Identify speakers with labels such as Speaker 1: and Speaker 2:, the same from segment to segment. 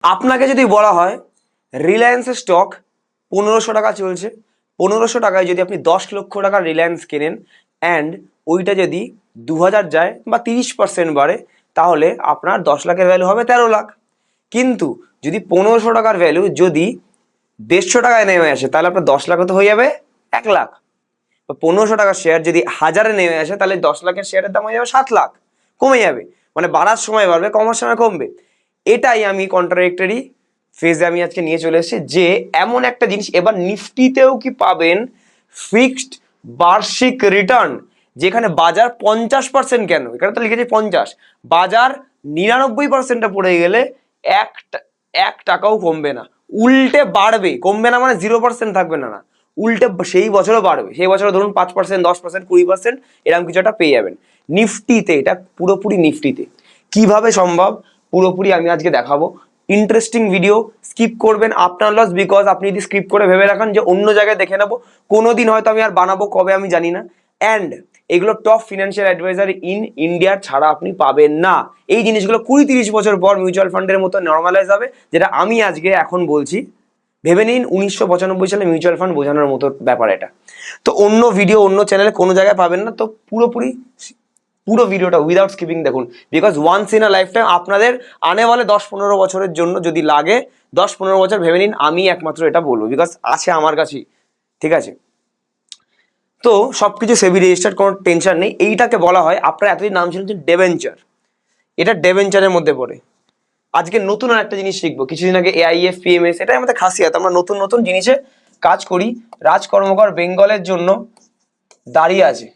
Speaker 1: আপনাকে যদি বলা হয় রিলায়েন্সের স্টক 1500 টাকা চলছে, 1500 টাকায় যদি আপনি 10 লক্ষ টাকার রিলায়েন্স কেনেন অ্যান্ড ওইটা যদি 2000 যায় বা 30% বাড়ে, তাহলে আপনার 10 লাখের ভ্যালু হবে 13 লাখ। কিন্তু যদি 1500 টাকার ভ্যালু যদি 150 টাকায় নেমে আসে, তাহলে আপনার 10 লাখ তো হয়ে যাবে 1 লাখ। 1500 টাকার শেয়ার যদি 1000-এ নেমে আসে, তাহলে 10 লাখের শেয়ারের দাম হয়ে যাবে 7 লাখ। কমে যাবে, মানে বাড়ার সময় বাড়বে, কমার সময় কমবে। এটাই আমি কন্ট্রাডিক্টরি ফেজে আমি আজকে নিয়ে চলে এসেছি যে এমন একটা জিনিস এবার নিফটিতেও কি পাবেন ফিক্সড বার্ষিক রিটার্ন, যেখানে বাজার 50%, কেন এখানে তো লিখেছে 50, বাজার 99%-এ পড়ে গেলে এক টাকাও কমবে না, উল্টে বাড়বে। কমবে না মানে 0% থাকবে না, না উল্টে সেই বছরও বাড়বে। সেই বছরে ধরুন 5%, 10%, 20% এরকম কিছু একটা পেয়ে যাবেন নিফটিতে। এটা পুরোপুরি নিফটিতে। কিভাবে সম্ভব পুরোপুরি আমি আজকে দেখাবো। ইন্টারেস্টিং ভিডিও, স্কিপ করবেন, আপনার লস। বিকজ আপনি যদি স্কিপ করে ভেবে রাখেন যে অন্য জায়গায় দেখে নেবো, কোনোদিন হয়তো আমি আর বানাবো, কবে আমি জানি না। অ্যান্ড এগুলো টপ ফিনান্সিয়াল অ্যাডভাইজার ইন ইন্ডিয়ার ছাড়া আপনি পাবেন না। এই জিনিসগুলো 20-30 বছর পর মিউচুয়াল ফান্ডের মতো নর্মালাইজ হবে, যেটা আমি আজকে এখন বলছি। ভেবে নিন 1995 সালে মিউচুয়াল ফান্ড বোঝানোর মতো ব্যাপার এটা। তো অন্য ভিডিও অন্য চ্যানেলে কোনো জায়গায় পাবেন না। তো পুরো ভিডিওটা উইদাউট স্কিপিং দেখুন, because once in a lifetime আপনাদের আনে বলে 10-15 বছরের জন্য যদি লাগে 10-15 বছর ভেবে নিন আমি একমাত্র এটা বলবো, বিকজ আছে আমার কাছেই। ঠিক আছে, তো সবকিছু সেবি রেজিস্টার্ড, কোনো টেনশন নেই। এইটাকে বলা হয়, আপনারা এতদিন নাম শুনেছেন ডেবেঞ্চার, এটা ডেবেঞ্চারের মধ্যে পড়ে। আজকে নতুন আর একটা জিনিস শিখবো। কিছুদিন আগে এআইএফ পিএমএস, এটাই আমাদের খাসিয়াত, আমরা নতুন নতুন জিনিসে কাজ করি। রাজ কর্মকার বেঙ্গলের জন্য দাঁড়িয়ে আছে।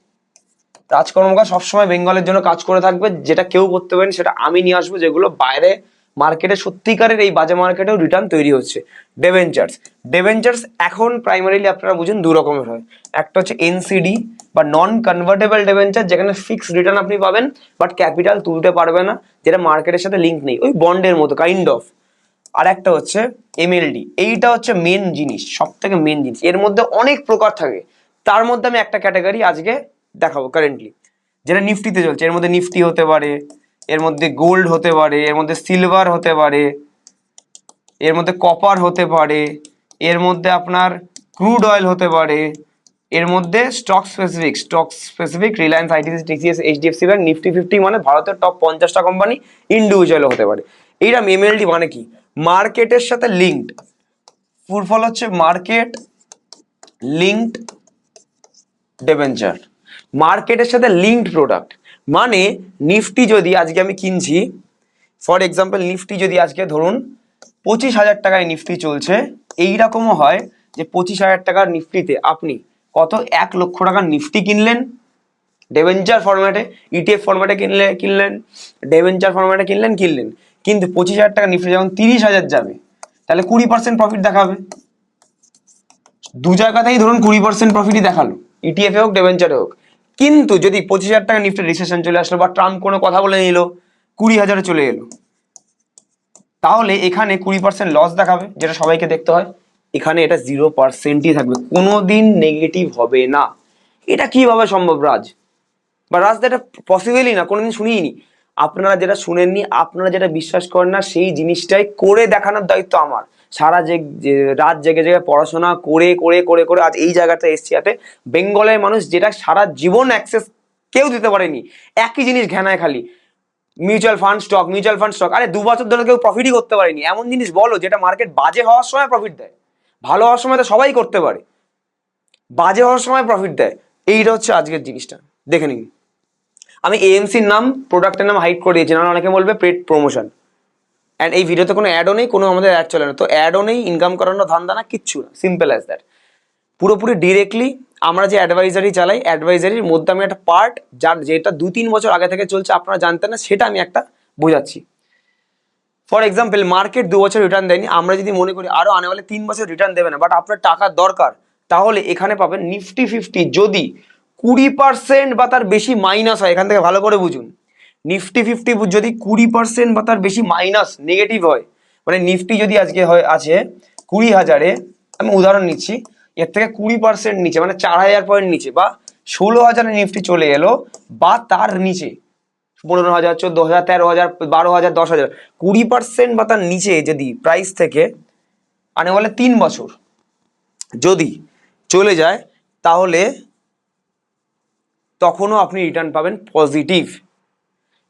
Speaker 1: রাজ কর্মকার সবসময় বেঙ্গলের জন্য কাজ করে থাকবে। যেটা কেউ করতে পারেন সেটা আমি নিয়ে আসবো, যেগুলো বাইরে মার্কেটে সত্যিকারের এই বাজে মার্কেটেও রিটার্ন তৈরি হচ্ছে। ডেবেঞ্চার্স এখন প্রাইমারিলি আপনারা বুঝুন দু রকমের হয়। একটা হচ্ছে এনসিডি বা নন কনভার্টেবল ডেবেঞ্চার, যেখানে ফিক্সড রিটার্ন আপনি পাবেন বাট ক্যাপিটাল তুলতে পারবে না, যেটা মার্কেটের সাথে লিঙ্ক নেই, ওই বন্ডের মতো কাইন্ড অফ। আর একটা হচ্ছে এমএলডি। এইটা হচ্ছে মেন জিনিস, সব থেকে মেন জিনিস। এর মধ্যে অনেক প্রকার থাকে, তার মধ্যে আমি একটা ক্যাটাগরি আজকে দেখাবো কারেন্টলি, যেটা নিফটিতে চলছে। এর মধ্যে নিফটি হতে পারে, এর মধ্যে গোল্ড হতে পারে, এর মধ্যে সিলভার হতে পারে, এর মধ্যে কপার হতে পারে, এর মধ্যে আপনার ক্রুড অয়েল হতে পারে, এর মধ্যে stock specific Reliance, ITC, TCS, HDFC bank. Nifty 50 মানে ভারতের টপ 50টা কোম্পানি, ইন্ডিভিজুয়াল হতে পারে। এইটা এমএলডি মানে কি? মার্কেটের সাথে লিঙ্কড, ফুল ফল হচ্ছে মার্কেট লিঙ্কড ডেবেঞ্চার। মার্কেটের সাথে লিঙ্কড প্রোডাক্ট মানে নিফটি যদি আজকে আমি কিনছি, ফর এক্সাম্পল নিফটি যদি আজকে ধরুন 25,000 টাকায় নিফটি চলছে, এইরকমও হয় যে 25,000 টাকার নিফটিতে আপনি কত 1 লক্ষ টাকার নিফটি কিনলেন ডেবেঞ্চার ফরম্যাটে, ইটিএফ ফরম্যাটে কিনলেন, ডেবেঞ্চার ফরম্যাটে কিনলেন, কিন্তু 25,000 টাকা নিফটি যখন 30,000 যাবে, তাহলে 20% প্রফিট দেখাবে। দু জায়গাতেই ধরুন 20% প্রফিটই দেখালো, ইটিএফ হোক ডেবেঞ্চারে হোক। কিন্তু যদি 25,000 টাকা নিফটি রিসেশন চলে আসলো বা ট্রাম্প কোনো কথা বলে নিল, 20,000-এ চলে এলো, তাহলে এখানে 20% লস দেখাবে, যেটা সবাইকে দেখতে হয়। এখানে এটা 0%ই থাকবে, কোনোদিন নেগেটিভ হবে না। এটা কিভাবে সম্ভব রাজ? বা রাস্তা, এটা পসিবলই না, কোনোদিন শুনিনি। আপনারা যেটা শুনেননি, আপনারা যেটা বিশ্বাস করেন না, সেই জিনিসটাই করে দেখানোর দায়িত্ব আমার। সারা রাত জেগে জেগে পড়াশোনা করে করে করে করে আজ এই জায়গাটা এসছি। যাতে বেঙ্গলের মানুষ যেটা সারা জীবন অ্যাক্সেস কেউ দিতে পারেনি, একই জিনিস ঘেনায় খালি মিউচুয়াল ফান্ড স্টক। আরে 2 বছর ধরে কেউ প্রফিটই করতে পারেনি। এমন জিনিস বলো যেটা মার্কেট বাজে হওয়ার সময় প্রফিট দেয়, ভালো হওয়ার সময় তো সবাই করতে পারে, বাজে হওয়ার সময় প্রফিট দেয়। এইটা হচ্ছে আজকের জিনিসটা, দেখে নিন। আমি এএমসির নাম, প্রোডাক্টের নাম হাইড করে দিয়েছি, না অনেকে বলবে পেড প্রমোশন। অ্যান্ড এই ভিডিওতে কোনো অ্যাডও নেই, কোনো আমাদের অ্যাড চলে না। তো অ্যাডও নেই, ইনকাম করানো ধান্দা না, কিচ্ছু না, সিম্পল অ্যাজ দ্যাট। পুরোপুরি ডিরেক্টলি আমরা যে অ্যাডভাইজারি চালাই, অ্যাডভাইজারির মধ্যে আমি একটা পার্ট, যেটা 2-3 বছর আগে থেকে চলছে, আপনারা জানতেন না, সেটা আমি একটা বোঝাচ্ছি। ফর এক্সাম্পল মার্কেট 2 বছর রিটার্ন দেয়নি, আমরা যদি মনে করি আরো আনে বলে 3 বছর রিটার্ন দেবে না, বাট আপনার টাকার দরকার, তাহলে এখানে পাবেন নিফটি 50 যদি 20% বা তার বেশি মাইনাস হয়। এখান থেকে ভালো করে বুঝুন, নিফটি 50 যদি 20% বা তার বেশি মাইনাস নেগেটিভ হয়, মানে নিফটি যদি আজকে হয় আছে 20,000-এ, আমি উদাহরণ নিচ্ছি, এর থেকে 20% নিচে মানে 4,000 পয়েন্ট নিচে, বা 16,000-এ নিফটি চলে এলো বা তার নিচে, 15,000, 14,000, 13,000, 12,000, 10,000, 20% বা তার নিচে যদি প্রাইস থেকে আনে বলে 3 বছর যদি চলে যায়, তাহলে তখনও আপনি রিটার্ন পাবেন পজিটিভ।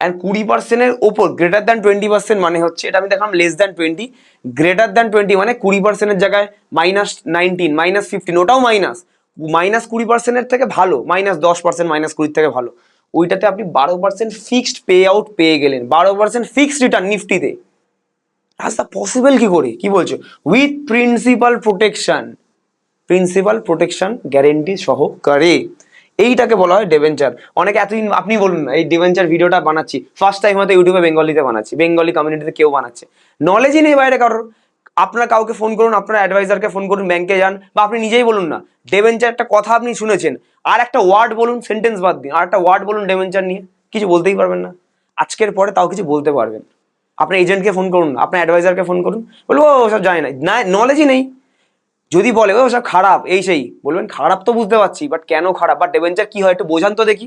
Speaker 1: অ্যান্ড 20%-এর ওপর গ্রেটার দ্যান 20% মানে হচ্ছে, এটা আমি দেখলাম লেস দ্যান 20, গ্রেটার দ্যান 20 মানে 20%-এর জায়গায় -19, -15, ওটাও -20%-এর থেকে ভালো, -10%, -20 থেকে ভালো, ওইটাতে আপনি 12% ফিক্সড পে আউট পেয়ে গেলেন, 12% ফিক্সড রিটার্ন নিফটিতে। রাস্তা পসিবল কি করে, কি বলছো? উইথ প্রিন্সিপাল প্রোটেকশন গ্যারেন্টি সহকারে। এইটাকে বলা হয় ডিবেঞ্চার। অনেকে এতদিন আপনি বলুন না, এই ডিবেঞ্চার ভিডিওটা বানাচ্ছি ফার্স্ট টাইম হয়তো ইউটিউবে বেঙ্গলিতে বানাচ্ছি, বেঙ্গলি কমিউনিটিতে কেউ বানাচ্ছে, নলেজই নেই বাইরে কারোর। আপনার কাউকে ফোন করুন, আপনার অ্যাডভাইজারকে ফোন করুন, ব্যাংকে যান, বা আপনি নিজেই বলুন না ডিবেঞ্চার একটা কথা আপনি শুনেছেন, আর একটা ওয়ার্ড বলুন, সেন্টেন্স বাদ দিন, আর একটা ওয়ার্ড বলুন ডিবেঞ্চার নিয়ে, কিছু বলতেই পারবেন না। আজকের পরে তাও কিছু বলতে পারবেন। আপনার এজেন্টকে ফোন করুন, আপনার অ্যাডভাইজারকে ফোন করুন, বলবো ও সব জানে না, নলেজই নেই। যদি বলে ও সব খারাপ এই সেই, বলবেন খারাপ তো বুঝতে পারছি, বাট কেন খারাপ বা ডিবেঞ্চার কি হয় একটু বোঝান তো দেখি।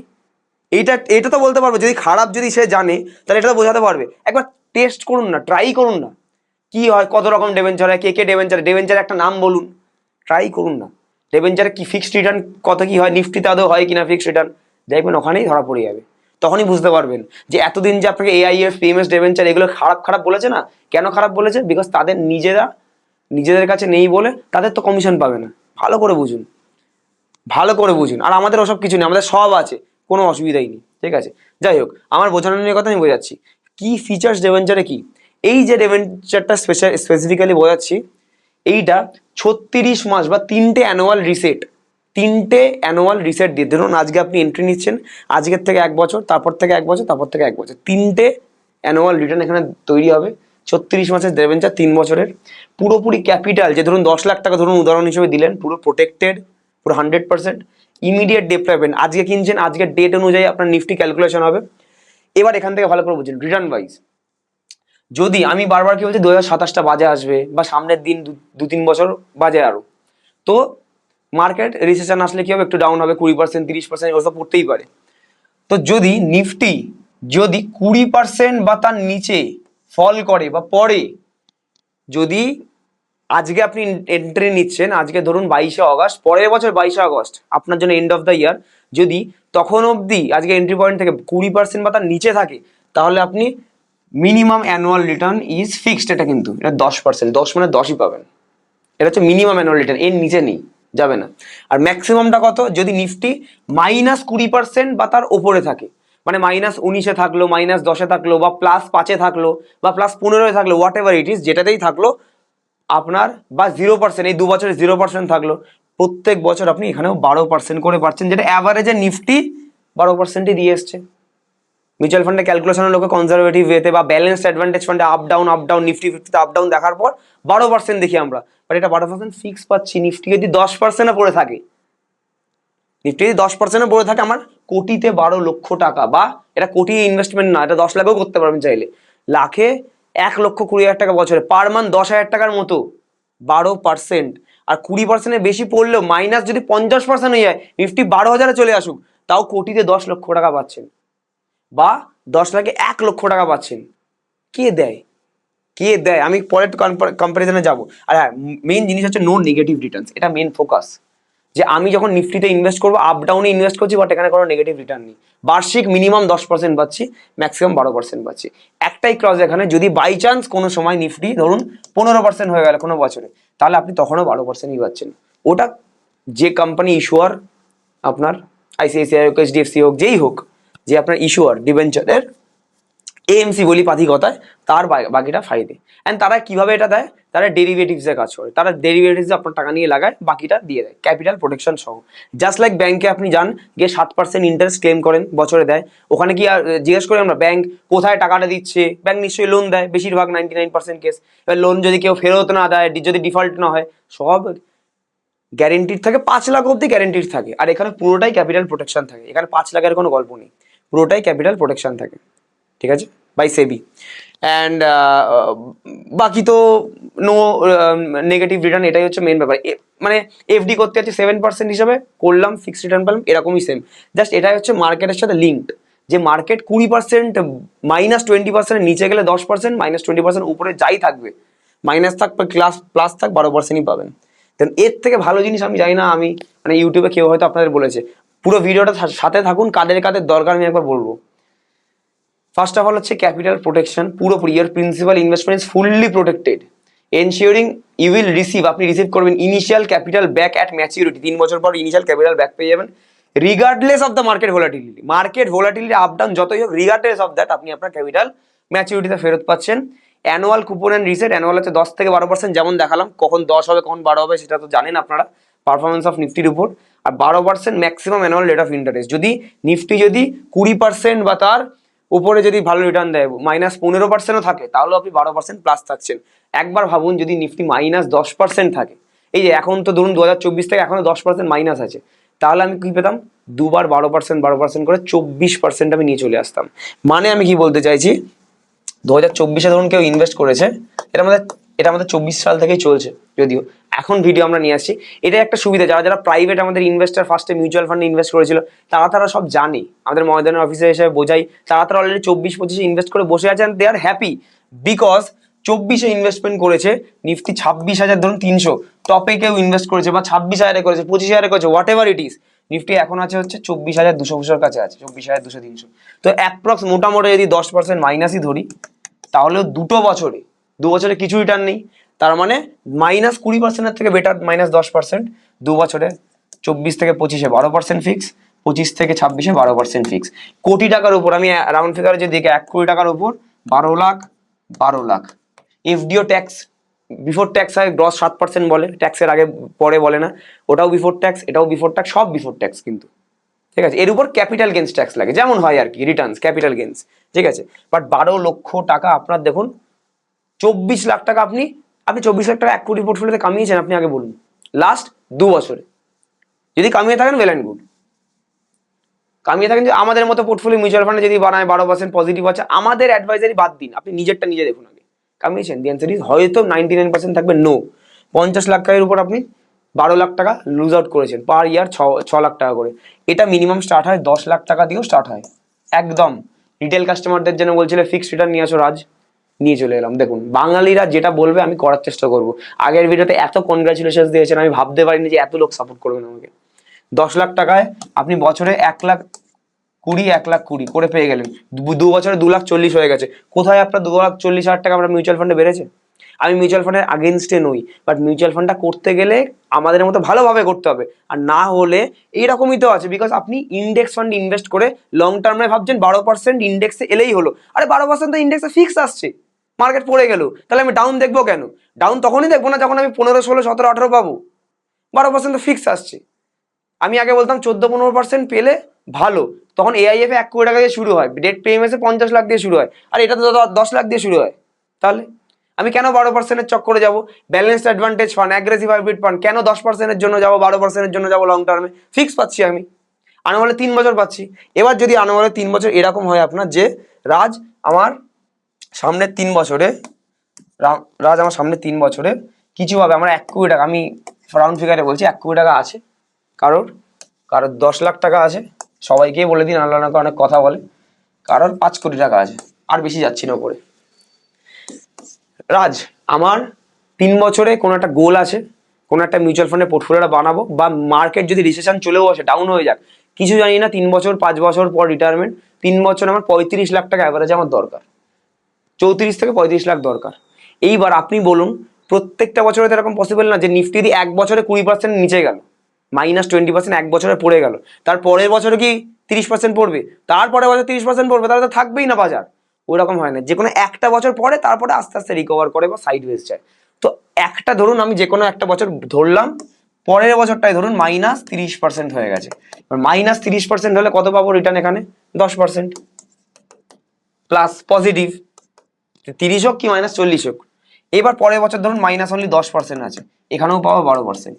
Speaker 1: এটা তো বলতে পারবে, যদি খারাপ যদি সে জানে তাহলে এটা তো বোঝাতে পারবে। একবার টেস্ট করুন না, ট্রাই করুন না, কি হয়, কত রকম ডিবেঞ্চার হয়, কে ডিবেঞ্চার একটা নাম বলুন, ট্রাই করুন না। ডিবেঞ্চারে কি ফিক্সড রিটার্ন কত কি হয়, নিফটিতে আদৌ হয় কিনা ফিক্সড রিটার্ন, দেখবেন ওখানেই ধরা পড়ে যাবে। তখনই বুঝতে পারবেন যে এতদিন যে আপনাকে এআইএফ, পিএমএস, ডিবেঞ্চার এগুলো খারাপ খারাপ বলেছে না, কেন খারাপ বলেছে, বিকজ তাদের নিজেদের কাছে নেই বলে তাদের তো কমিশন পাবে না। ভালো করে বুঝুন, ভালো করে বুঝুন। আর আমাদের ওসব কিছু নেই, আমাদের সব আছে, কোনো অসুবিধাই নেই, ঠিক আছে। যাই হোক, আমার বোঝানোর নিয়ে কথা আমি বোঝাচ্ছি কি ফিচার্স ডিবেঞ্চারে কি। এই যে ডিবেঞ্চারটা স্পেসিফিক্যালি বোঝাচ্ছি, এইটা 36 মাস বা 3টে অ্যানুয়াল রিসেট দিয়ে, ধরুন আজকে আপনি এন্ট্রি নিচ্ছেন, আজকের থেকে 1 বছর, তারপর থেকে 1 বছর, তারপর থেকে 1 বছর, 3টে অ্যানুয়াল রিটার্ন এখানে তৈরি হবে। 36 মাসের ডিবেঞ্চার, 3 বছরের, পুরোপুরি ক্যাপিটাল, যে ধরুন 10 লাখ টাকা ধরুন উদাহরণ হিসেবে দিলেন, পুরো প্রোটেক্টেড, পুরো 100%। ইমিডিয়েট ডে পাবেন, আজকে কিনছেন আজকের ডেট অনুযায়ী আপনার নিফটি ক্যালকুলেশন হবে। এবার এখান থেকে ভালো করে বুঝুন রিটার্ন ওয়াইজ। যদি আমি বারবার কি বলছি 2027টা বাজে আসবে, বা সামনের দিন 2-3 বছর বাজে আরো, তো মার্কেট রিসেশন আসলে কি হবে, একটু ডাউন হবে, 20%, 30% ওসব পড়তেই পারে। তো যদি নিফটি যদি 20% বা তার নিচে ফল করে বা পড়ে, যদি আজকে আপনি এন্ট্রি নিচ্ছেন, আজকে ধরুন 22শে আগস্ট, পরের বছর 22শে আগস্ট আপনার জন্য এন্ড অফ দ্য ইয়ার, যদি তখন অবধি আজকে এন্ট্রি পয়েন্ট থেকে 20% বা তার নিচে থাকে, তাহলে আপনি minimum annual return is fixed. এটা কিন্তু এটা 10%, 10 মানে 10ই পাবেন। এটা হচ্ছে মিনিমাম অ্যানুয়াল রিটার্ন, এর নিচে নেই, যাবে না। আর ম্যাক্সিমামটা কত, যদি নিফটি -20% বা তার ওপরে থাকে, মানে -19-এ থাকলো, -10-এ থাকলো, বা +5-এ থাকলো, বা +15-এ থাকলো, হোয়াট এভার ইট ইজ, যেটাতেই থাকলো আপনার, বা 0%, এই 2 বছরে 0% থাকলো, প্রত্যেক বছর আপনি এখানেও 12% করে পাচ্ছেন, যেটা অ্যাভারেজে নিফটি 12%ই দিয়ে এসছে। মিউচুয়াল ফান্ডে ক্যালকুলেশনের লোকে কনজারভেটিভ ওয়েতে বা ব্যালেন্সড অ্যাডভান্টেজ ফান্ডে আপ ডাউন নিফটি ফিফটিতে আপ ডাউন দেখার পর 12% দেখি আমরা, বাট এটা 12% ফিক্স পাচ্ছি। নিফটি যদি 10%-এ পড়ে থাকে, নিফটি যদি 10%-এ পড়ে থাকে, আমার কোটিতে 12 লক্ষ টাকা, বা এটা কোটি ইনভেস্টমেন্ট না, এটা 10 লাখেও করতে পারবেন চাইলে, লাখে 1,20,000 টাকা বছরে, পার মান্থ 10,000 টাকার মতো, 12%। আর 20%-এর বেশি পড়লেও মাইনাস যদি 50% হয়ে যায়, নিফটি 12,000-এ চলে আসুক, তাও কোটিতে 10 লক্ষ টাকা পাচ্ছেন, বা 10 লাখে 1 লক্ষ টাকা পাচ্ছেন। কে দেয়, কে দেয়, আমি পরের কম্পারিজনে যাবো। আর হ্যাঁ, মেইন জিনিস হচ্ছে নো নেগেটিভ রিটার্নস, এটা মেন ফোকাস, যে আমি যখন নিফটিতে ইনভেস্ট করবো, আপ ডাউনে ইনভেস্ট করছি, বাট এখানে কোনো নেগেটিভ রিটার্ন নেই, বার্ষিক মিনিমাম 10% পাচ্ছি, ম্যাক্সিমাম 12% পাচ্ছি। একটাই ক্লজ এখানে, যদি বাই চান্স কোনো সময় নিফটি ধরুন 15% হয়ে গেল কোনো বছরে, তাহলে আপনি তখনও 12%ই পাচ্ছেন। ওটা যে কোম্পানি ইস্যুয়ার, আপনার আইসিআইসিআই হোক, এইচডিএফসি হোক, যেই হোক, যে আপনার ইস্যুয়ার ডিবেঞ্চারের, এএমসি বলি পাতি কথায়, তার বাকিটা ফায়দে। অ্যান্ড তারা কিভাবে এটা দেয়, তারা ডেরিভেটিভসে কাজ করে, তারা ডেরিভেটিভসে আপনার টাকা নিয়ে লাগায়, বাকিটা দিয়ে দেয় ক্যাপিটাল প্রোটেকশন সহ। জাস্ট লাইক ব্যাংকে আপনি যান, গিয়ে 7% ইন্টারেস্ট ক্লেম করেন, বছরে দেয়, ওখানে কি আর জিজ্ঞেস করি আমরা ব্যাংক কোথায় টাকাটা দিচ্ছে, ব্যাংক নিশ্চয়ই লোন দেয়, বেশিরভাগ 99% কেস। এবার লোন যদি কেউ ফেরত না দেয়, যদি ডিফল্ট না হয়, সব গ্যারেন্টিড থাকে, 5 লাখ অব্দি গ্যারেন্টিড থাকে। আর এখানে পুরোটাই ক্যাপিটাল প্রোটেকশন থাকে, এখানে 5 লাখের কোনো গল্প নেই, পুরোটাই ক্যাপিটাল প্রোটেকশন থাকে, ঠিক আছে, বাই সেবি। অ্যান্ড বাকি তো নো নেগেটিভ রিটার্ন, এটাই হচ্ছে মেন ব্যাপার। মানে এফডি করতে যাচ্ছি 7% হিসাবে করলাম, ফিক্সড রিটার্ন পেলাম, এরকমই সেম, জাস্ট এটাই হচ্ছে মার্কেটের সাথে লিঙ্কড, যে মার্কেট 20% -20% নিচে গেলে 10%, -20% উপরে যাই থাকবে, মাইনাস থাক প্লাস থাক 12%ই পাবেন। দেন এর থেকে ভালো জিনিস আমি জানি না, আমি মানে ইউটিউবে কেউ হয়তো আপনাদের বলেছে, পুরো ভিডিওটা সাথে থাকুন, কাদের কাদের দরকার আমি একবার বলবো। ফার্স্ট অফ অল হচ্ছে ক্যাপিটাল প্রোটেকশন, পুরোপুরি your principal investment is fully protected, ensuring you will receive, আপনি রিসিভ করবেন initial capital back at maturity, 3 বছর পর ইনিশিয়াল ক্যাপিটাল ব্যাক পেয়ে যাবেন, regardless of the market volatility up down যতই হোক, রিগার্ডলেস অফ দ্যাট আপনি আপনার ক্যাপিটাল ম্যাচিউরিটিতে ফেরত পাচ্ছেন। Annual coupon and reset, annual হচ্ছে 10 থেকে 12%, যেমন দেখালাম, কখন 10 হবে কখন 12 হবে সেটা তো জানেন আপনারা, পারফরমেন্স অফ নিফটির উপর। আর 12% maximum annual rate of interest, যদি নিফটি যদি 20% বা তার উপরে যদি ভালো রিটার্ন দেয়, -15%ও থাকে, তাহলে আপনি 12% প্লাস থাকছেন। একবার ভাবুন যদি নিফটি -10% থাকে, এই যে এখন তো ধরুন 2024 থেকে এখনো 10% মাইনাস আছে, তাহলে আমি কি পেতাম, দুবার 12% করে 24% আমি নিয়ে চলে আসতাম। মানে আমি কি বলতে চাইছি, 2024-এ ধরুন কেউ ইনভেস্ট করেছে, এটা আমাদের 24 সাল থেকেই চলছে, যদিও এখন ভিডিও আমরা নিয়ে আসছি। এটা একটা সুবিধা, যারা যারা প্রাইভেট আমাদের ইনভেস্টার ফার্স্টে মিউচুয়াল ফান্ডে ইনভেস্ট করেছিল, তারা সব জানে, আমাদের ময়দানের অফিসে এসে বোঝাই, তারা অলরেডি 24-25-এ ইনভেস্ট করে বসে আছেন, দে আর হ্যাপি, বিকজ 24-এ ইনভেস্টমেন্ট করেছে, নিফটি 26,000 ধরুন 300, টপে কেউ ইনভেস্ট করেছে বা 26,000-এ করেছে, 25,000-এ করেছে, what ever it is, Nifty এখন আছে হচ্ছে 24,200 কাছে আছে, 24,200-300। তো অ্যাপ্রক্স মোটামুটি যদি 10% মাইনাসই ধরি, তাহলেও 2 বছরে কিছু রিটার্ন নেই, তার মানে -20%-এর থেকে বেটার -10%, 2 বছরে 24 থেকে 25-এ 12% ফিক্স, 25 থেকে 26-এ 12% ফিক্স। কোটি টাকার উপর আমি রাউন্ড ফিগারে যে দিকে 1 কোটি টাকার উপর 12 লাখ এফডিও ট্যাক্স, বিফোর ট্যাক্স হয় গ্রস 7% বলে, ট্যাক্সের আগে পরে বলে না, ওটাও বিফোর ট্যাক্স, এটাও বিফোর ট্যাক্স, সব বিফোর ট্যাক্স কিন্তু, ঠিক আছে। এর উপর ক্যাপিটাল গেন্স ট্যাক্স লাগে, যেমন হয় আর কি রিটার্নস ক্যাপিটাল গেন্স, ঠিক আছে। বাট 12 লক্ষ টাকা আপনার দেখুন, 24 লাখ টাকা আপনি 24 লাখ টাকা 1 কোটি পোর্টফোলিওতে কামিয়েছেন, আপনি আগে বলুন লাস্ট 2 বছরে, যদি কামিয়ে থাকেন ওয়েল অ্যান্ড গুড, কামিয়ে থাকেন যে আমাদের মতো পোর্টফোলিও মিউচুয়াল ফান্ডে যদি বানায় 12% পজিটিভ আছে, আমাদের অ্যাডভাইজারি বাদ দিন, আপনি নিজেরটা নিজে দেখুন আগে, কামিয়েছেন? দি অ্যান্সার ইজ হয়তো 99% থাকবে নো। 50 লাখ টাকার উপর আপনি 12 লাখ টাকা লুজ আউট করেছেন, পার ইয়ার 6 লাখ টাকা করে, এটা মিনিমাম স্টার্ট হয় 10 লাখ টাকা দিয়েও স্টার্ট হয় একদম। রিটেল কাস্টমারদের জন্য বলছিল ফিক্সড রিটার্ন নিয়ে আসো রাজ, নিয়ে চলে এলাম। দেখুন বাঙালিরা যেটা বলবে আমি করার চেষ্টা করব। আগের ভিডিওতে এত কনগ্রাচুলেশন দিয়েছেন, আমি ভাবতে পারিনি যে এত লোক সাপোর্ট করবেন আমাকে। 10 লাখ টাকায় আপনি বছরে 1,20,000 করে পেয়ে গেলেন, 2 বছরে 2,40,000 হয়ে গেছে। কোথায় আপনার 2,40,000 টাকা আমরা মিউচুয়াল ফান্ডে বেড়েছে? আমি মিউচুয়াল ফান্ডের আগেনস্টে নই, বাট মিউচুয়াল ফান্ডটা করতে গেলে আমাদের মতো ভালোভাবে করতে হবে, আর না হলে এইরকমই তো আছে। বিকজ আপনি ইন্ডেক্স ফান্ড ইনভেস্ট করে লং টার্মে ভাবছেন 12% ইন্ডেক্সে এলেই হলো, আরে 12% তো ইন্ডেক্সে ফিক্স আসছে, মার্কেট পড়ে গেল, তাহলে আমি ডাউন দেখবো কেন? ডাউন তখনই দেখবো না যখন আমি 15, 16, 17, 18 পাবো, 12% তো ফিক্স আসছে। আমি আগে বলতাম 14-15% পেলে ভালো, তখন এআইএফ 1 কোটি টাকা দিয়ে শুরু হয়, ডেট পিএমএস এ 50 লাখ দিয়ে শুরু হয়, আর এটা তো 10 লাখ দিয়ে শুরু হয়। তাহলে আমি কেন 12%-এর চক্করে যাবো? Balanced advantage fund, aggressive hybrid fund, কেন 10%-এর জন্য যাবো, 12%-এর জন্য যাবো? লং টার্মে ফিক্স পাচ্ছি আমি, আনুয়ালে 3 বছর পাচ্ছি। এবার যদি আনুয়ালে 3 বছর এরকম হয় আপনার যে রাজ আমার সামনের 3 বছরে, কিছু হবে আমার 1 কোটি টাকা, আমি রাউন্ড ফিগারে বলছি 1 কোটি টাকা আছে কারোর 10 লাখ টাকা আছে, সবাইকেই বলে দিন, আল্লাহ নাকি অনেক কথা বলে, কারোর 5 কোটি টাকা আছে, আর বেশি যাচ্ছি না উপরে। রাজ আমার 3 বছরে কোনো একটা গোল আছে, কোনো একটা মিউচুয়াল ফান্ডের পোর্টফোলিওটা বানাবো, বা মার্কেট যদি রিসেশন চলেও আসে, ডাউন হয়ে যাক, কিছু জানি না, 3 বছর 5 বছর পর রিটায়ারমেন্ট, 3 বছর আমার 35 লাখ টাকা অ্যাভারেজ আমার দরকার, 34 থেকে 35 লাখ দরকার। এইবার আপনি বলুন, প্রত্যেকটা বছরে তো এরকম পসিবল না যে নিফটি যদি 1 বছরে 20% নিচে গেল, -20% 1 বছরে পড়ে গেল, তার পরের বছরে কি 30% পড়বে? তারপরের বছর 30% পড়বে, তাহলে তো থাকবেই না বাজার। ওইরকম হয় না, যে কোনো একটা বছর পরে তারপরে আস্তে আস্তে রিকভার করে বা সাইড ওয়েজ যায়। তো একটা ধরুন, আমি যে কোনো একটা বছর ধরলাম, পরের বছরটাই ধরুন -30% হয়ে গেছে, এবার -30% হলে কত পাবো রিটার্ন? এখানে 10% প্লাস পজিটিভ, 30 হোক কি -40 হোক। এবার পরের বছর ধরুন অনলি 10% আছে, এখানেও পাবো 12%।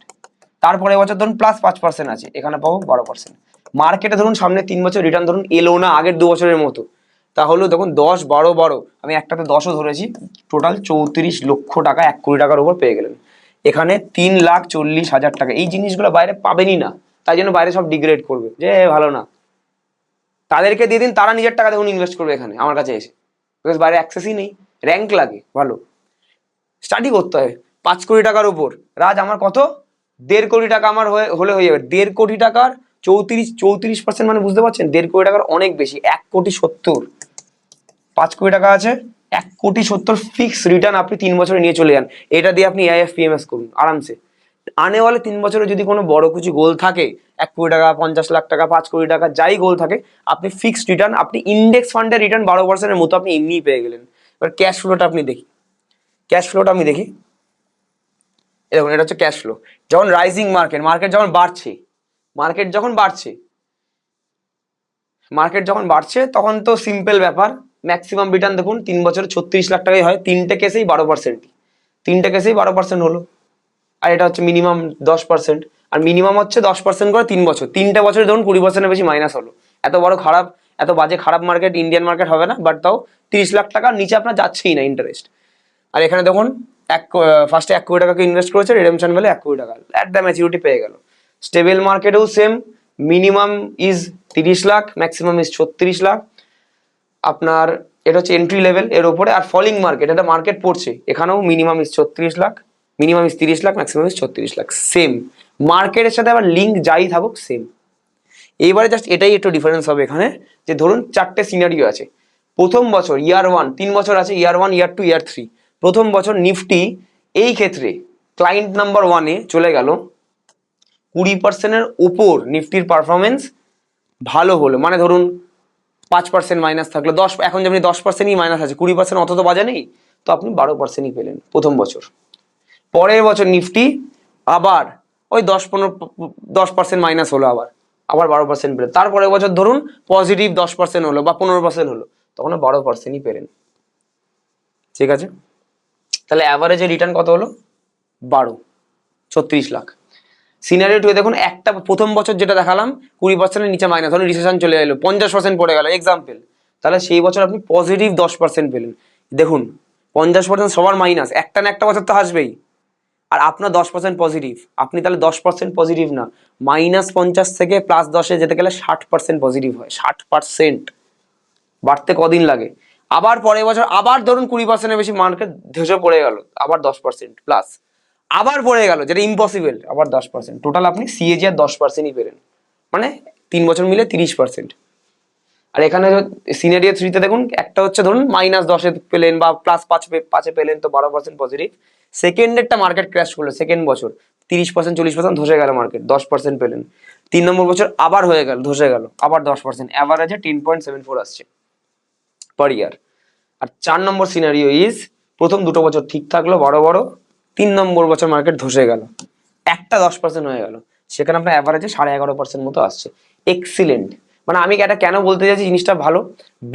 Speaker 1: তারপরে বছর ধরুন +5% আছে, এখানে পাবো 12%। মার্কেটে ধরুন সামনে 3 বছর রিটার্ন ধরুন এলো না আগের 2 বছরের মতো, তাহলেও দেখুন 10, 12, 12, আমি একটাতে 10ও ধরেছি, টোটাল 34 লক্ষ টাকা 1 কোটি টাকার উপর পেয়ে গেলেন। এখানে 3,40,000 টাকা, এই জিনিসগুলো বাইরে পাবেনই না, তাই জন্য বাইরে সব ডিগ্রেড করবে যে ভালো না। তাদেরকে দিয়ে দিন, তারা নিজের টাকা দেখুন ইনভেস্ট করবে এখানে আমার কাছে এসে, বিকজ বাইরে অ্যাক্সেসই নেই, র্যাঙ্ক লাগে ভালো, স্টাডি করতে হয়। 5 কোটি টাকার উপর, রাজ আমার কত, 1.5 কোটি টাকা আমার হলে হয়ে যাবে। 1.5 কোটি টাকার 34% মানে বুঝতে পারছেন, 1.5 কোটি টাকার অনেক বেশি, 1,70,00,000। 5 কোটি টাকা আছে, 1,70,00,000 ফিক্স রিটার্ন আপনি 3 বছরে নিয়ে চলে যান। এটা দিয়ে আপনি AIF PMS করুন আরামসে। আনে ওয়ালে 3 বছরে যদি কোনো বড় কিছু গোল থাকে, 1 কোটি টাকা, 50 লাখ টাকা, 5 কোটি টাকা, যাই গোল থাকে, আপনি ফিক্সড রিটার্ন, আপনি ইন্ডেক্স ফান্ডের রিটার্ন 12%-এর মতো আপনি এমনিই পেয়ে গেলেন। এবার ক্যাশ ফ্লোটা আপনি দেখি, ক্যাশ ফ্লোটা আমি দেখি, দেখুন এটা হচ্ছে ক্যাশ ফ্লো। যখন রাইজিং মার্কেট, মার্কেট যখন বাড়ছে, মার্কেট যখন বাড়ছে, মার্কেট যখন বাড়ছে তখন তো সিম্পল ব্যাপার, ম্যাক্সিমাম রিটার্ন দেখুন 3 বছরে 36 লাখ টাকাই হয়, তিনটে কেসেই 12%, তিনটে কেসেই 12% হলো। আর এটা হচ্ছে মিনিমাম 10%, আর মিনিমাম হচ্ছে 10% করে 3 বছর, 3টে বছরে ধরুন 20%-এর বেশি মাইনাস হলো। এত বড় খারাপ, এত বাজে খারাপ মার্কেট ইন্ডিয়ান মার্কেট হবে না, বাট তাও 30 লাখ টাকার নিচে আপনার যাচ্ছেই না ইন্টারেস্ট। আর এখানে দেখুন ফার্স্টে 1 কোটি টাকাকে ইনভেস্ট করেছে, রিডেমশন ভ্যালু 1 কোটি টাকা, অ্যাট দ্য ম্যাচুরিটি পেয়ে গেল। স্টেবল মার্কেটেও same, minimum is 30 lakh, maximum is 36 lakh. আপনার এটা হচ্ছে এন্ট্রি লেভেল এর উপরে। আর ফলিং মার্কেট, এটা মার্কেট পড়ছে, এখানেও minimum is 36 lakh, minimum is 30 lakh, maximum is 36 lakh, same মার্কেটের সাথে আবার লিঙ্ক যাই থাকুক সেম। এইবারে জাস্ট এটাই একটু ডিফারেন্স হবে এখানে, যে ধরুন 4টে সিনারিও আছে। প্রথম বছর ইয়ার 1, 3 বছর আছে, ইয়ার 1, ইয়ার 2, ইয়ার 3। প্রথম বছর নিফটি এই ক্ষেত্রে ক্লায়েন্ট নাম্বার 1-এ চলে গেল, 20%-এর উপর নিফটির পারফরমেন্স ভালো হলো, মানে ধরুন 5% মাইনাস থাকলো, 10, এখন যেমনি 10%ই মাইনাস আছে, 20% অত তো বাজে নেই, তো আপনি 12%ই পেলেন প্রথম বছর। পরের বছর নিফটি আবার ওই 10% মাইনাস হলো, আবার আবার 12% পেলেন। তারপরের বছর ধরুন পজিটিভ 10% হলো বা 15% হলো, তখন 12%ই পেলেন। ঠিক আছে, তাহলে অ্যাভারেজে রিটার্ন কত হলো, 12, 36 লাখ। সিনারিও 2 দেখুন, একটা প্রথম বছর যেটা দেখালাম 20%-এর নিচে মাইনাস, ধরুন রিসেশন চলে এলো, 50% পড়ে গেল এক্সাম্পল, তাহলে সেই বছর আপনি পজিটিভ 10% পেলেন। দেখুন 50% সবার মাইনাস, একটা না একটা বছর তো আসবেই, আর আপনার 10% পজিটিভ, আপনি তাহলে 10% পজিটিভ না, -50 থেকে +10-এ যেতে গেলে 60% পজিটিভ হয়। 60% বাড়তে কদিন লাগে? আবার পরের বছর আবার ধরুন 20%-এর বেশি মার্কেট ধসে পড়ে গেল, আবার 10% প্লাস, আবার পড়ে গেল, যেটা ইম্পসিবল, আবার 10%, টোটাল আপনি সিএজিআর 10%ই পেলেন, মানে 3 বছর মিলে 30%। আর এখানে সিনারিও 3-তে দেখুন, একটা হচ্ছে ধরুন -10-এ পেলেন বা +5-এ পেলেন, তো 12% পজিটিভ। সেকেন্ডেরটা মার্কেট ক্র্যাশ করলো, সেকেন্ড বছর 30%, 40% ধসে গেল মার্কেট, 10% পেলেন। 3 নম্বর বছর আবার হয়ে গেল, ধসে গেল, আবার 10%, অ্যাভারেজে 10.74 আসছে পার ইয়ার। আর 4 নম্বর সিনারিও ইজ, প্রথম 2টো বছর ঠিক থাকলো বড় বড়, 3 নম্বর বছর মার্কেট ধসে গেল, একটা 10% হয়ে গেল, সেখানে আপনার অ্যাভারেজে 11.5% মতো আসছে। এক্সিলেন্ট। মানে আমি এটা কেন বলতে চাইছি জিনিসটা ভালো,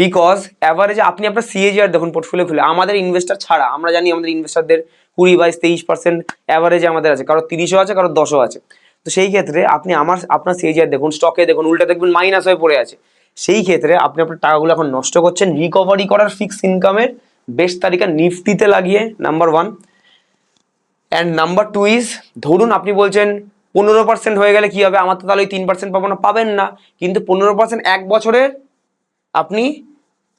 Speaker 1: বিকজ অ্যাভারেজে আপনি আপনার সিএজিআর দেখুন পোর্টফোলিও খুলে, আমাদের ইনভেস্টার ছাড়া আমরা জানি আমাদের ইনভেস্টারদের 20, 22, 23% অ্যাভারেজে আমাদের আছে, কারো 30-ও আছে, কারো 10-ও আছে। তো সেই ক্ষেত্রে আপনি আপনার সিএজিআর দেখুন, স্টকে দেখুন, উল্টা দেখবেন মাইনাস হয়ে পড়ে আছে। সেই ক্ষেত্রে আপনি আপনার টাকাগুলো এখন নষ্ট করছেন, রিকভারি করার ফিক্স ইনকামের বেস্ট তালিকা নিফটিতে লাগিয়ে, নাম্বার 1। অ্যান্ড নাম্বার 2 ইজ, ধরুন আপনি বলছেন 15% হয়ে গেলে কি হবে, আমার তো তাহলে ওই 3% পাবো না, পাবেন না, কিন্তু 15% এক বছরের, আপনি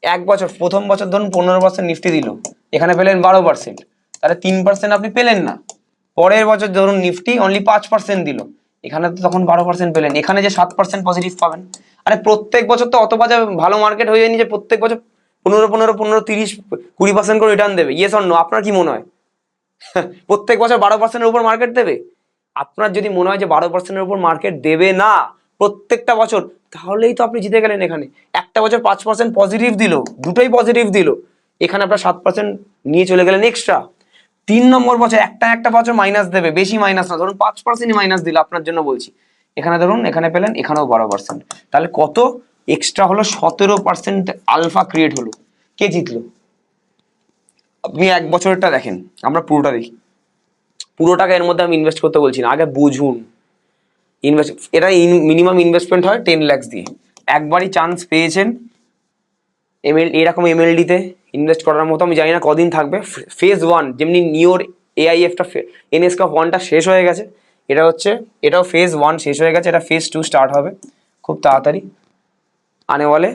Speaker 1: এক বছর, প্রথম বছর ধরুন 15% নিফটি দিল, এখানে পেলেন 12%, তাহলে 3% আপনি পেলেন না। পরের বছর ধরুন নিফটি অনলি 5% দিল, এখানে তো তখন 12% পেলেন, এখানে যে 7% পজিটিভ পাবেন। আরে প্রত্যেক বছর তো অত বাজে ভালো মার্কেট হয়ে যায়নি যে প্রত্যেক বছর 15, 30, 20% করে রিটার্ন দেবে, ইয়েস অর নো? আপনার কি মনে হয় প্রত্যেক বছর 12%-এর উপর মার্কেট দেবে? আপনার যদি মনে হয় যে 12%-এর উপর মার্কেট দেবে না প্রত্যেকটা বছর, তাহলেই তো আপনি জিতে গেলেন। এখানে একটা বছর 5% পজিটিভ দিল, দুটোই পজিটিভ দিল, এখানে আপনার 7% নিয়ে চলে গেলেন এক্সট্রা। 3 নম্বর বছর একটা বছর মাইনাস দেবে, বেশি মাইনাস না, ধরুন 5%-ই মাইনাস দিল, আপনার জন্য বলছি, এখানে ধরুন এখানে পেলেন, এখানেও 12%, তাহলে কত এক্সট্রা হলো? 17% আলফা ক্রিয়েট হলো। কে জিতলো? আপনি এক বছরেরটা দেখেন, আমরা পুরোটা দেখি। পুরো টাকা এর মধ্যে আমি ইনভেস্ট করতে বলছি না, আগে বুঝুন। এটা মিনিমাম ইনভেস্টমেন্ট হয় 10 লাখ দিয়ে। একবারই চান্স পেয়েছেন এরকম এমএলডিতে ইনভেস্ট করার মতো, আমি জানি না কদিন থাকবে। ফেজ 1 যেমনি নিওর এআইএফটা এনএসকেপ 1টা শেষ হয়ে গেছে, এটাও ফেজ 1 শেষ হয়ে গেছে, এটা ফেজ 2 স্টার্ট হবে খুব তাড়াতাড়ি। आने वाले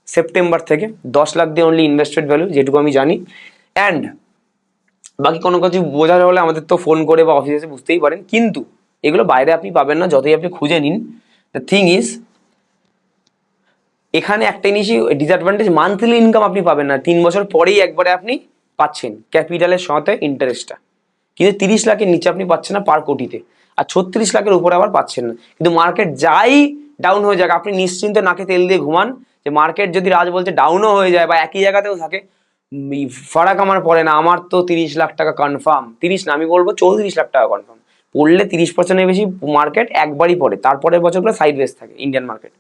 Speaker 1: সেপ্টেম্বর থেকে 10 লাখ দিয়ে অনলি ইনভেস্টেড ভ্যালু, যেটুকু আমি জানি। অ্যান্ড বাকি কোনো কিছু বোঝার হলে আমাদের তো ফোন করে বা অফিসে এসে বুঝতেই পারেন, কিন্তু এগুলো বাইরে আপনি পাবেন না যতই আপনি খুঁজে নিন। দ্য থিং ইজ, এখানে একটা জিনিসই ডিসঅ্যাডভান্টেজ, মান্থলি ইনকাম আপনি পাবেন না, 3 বছর পরেই একবারে আপনি পাচ্ছেন ক্যাপিটালের সাথে ইন্টারেস্টটা, কিন্তু 30 লাখের নিচে আপনি পাচ্ছেন না পার কোটিতে, আর 36 লাখের উপরে আবার পাচ্ছেন না। কিন্তু মার্কেট যাই ডাউন হয়ে যাক, আপনি নিশ্চিন্তে নাকে তেল দিয়ে ঘুমান যে মার্কেট যদি রাজ বলছে ডাউনও হয়ে যায় বা একই জায়গাতেও থাকে, ফারাক আমার পড়ে না, আমার তো 30 লাখ টাকা কনফার্ম, 30 না আমি বলবো 34 লাখ টাকা কনফার্ম। পড়লে 30%-এর বেশি মার্কেট একবারই পড়ে, তারপরের বছরগুলো সাইড ওয়েজ থাকে ইন্ডিয়ান মার্কেট।